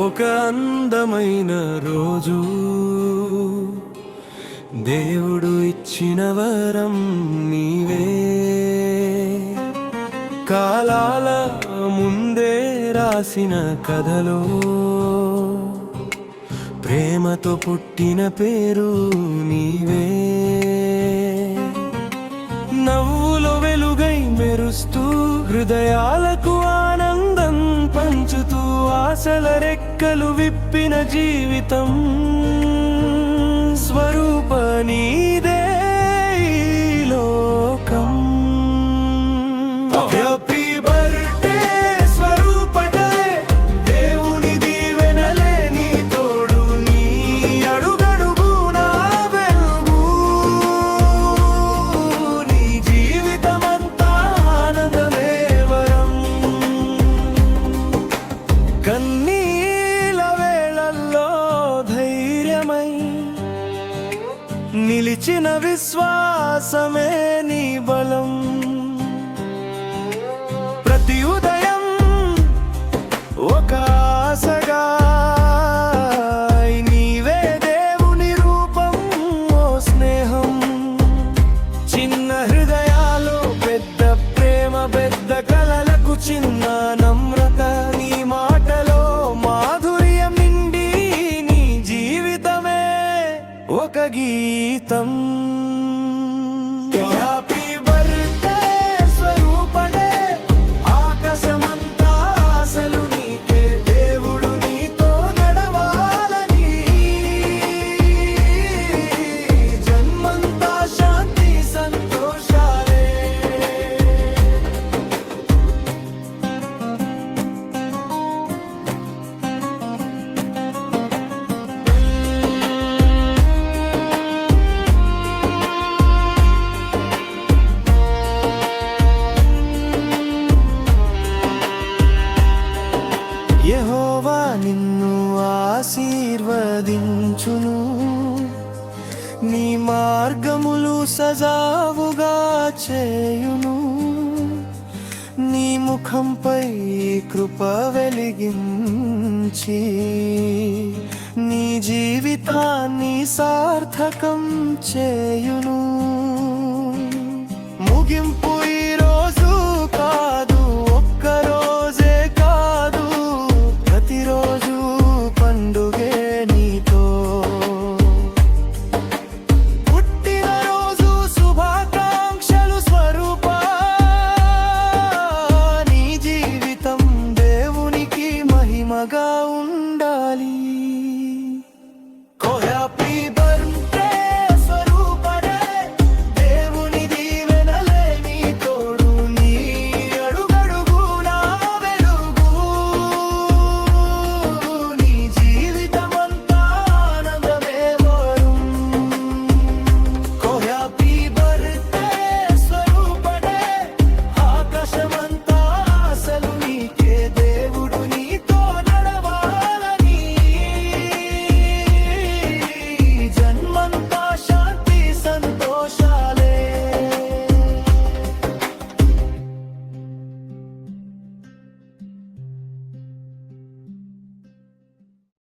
ఒక అందమైన రోజు దేవుడు ఇచ్చిన వరం నీవే. కాలాల ముందే రాసిన కథలో ప్రేమతో పుట్టిన పేరు నీవే. నవ్వులో వెలుగై మెరుస్తూ హృదయాలకు ఆనందం పంచుతూ ఆశల రెక్కలు విప్పిన జీవితం స్వరూప నీదే ఈ లోకం. హ్యాపీ బర్త్డే స్వరూప డే, దేవుని దీవెనలే నీ తోడు, నీ అడుగడుగునా వెలుగు, నీ జీవితమంతా ఆనందమే వరం. కన్నీల వేళల్లో ధైర్యమై నిలిచిన విశ్వాసమే నీ బలం. ప్రతి ఉదయం ఒక ఆశగా నీవే దేవుని రూపం, ఓ స్నేహం. చిన్న హృదయాలు పెద్ద ప్రేమ, పెద్ద కలలకు చిన్న నమ్రత, నీ మాటలో మాధుర్యం నిండి నీ జీవితమే ఒక గీతం. హ్యాపీ బర్త్డే స్వరూప డే, ఆకాశమంతా ఆశలు నీకే, దేవుడు నీతో నడవాలని, జన్మంతా శాంతి సంతోషాలే. యెహోవా నిన్ను ఆశీర్వదించును, నీ మార్గములు సజావుగా చేయును, నీ ముఖంపై కృప వెలిగించి నీ జీవితాన్ని సార్థకం చేయును.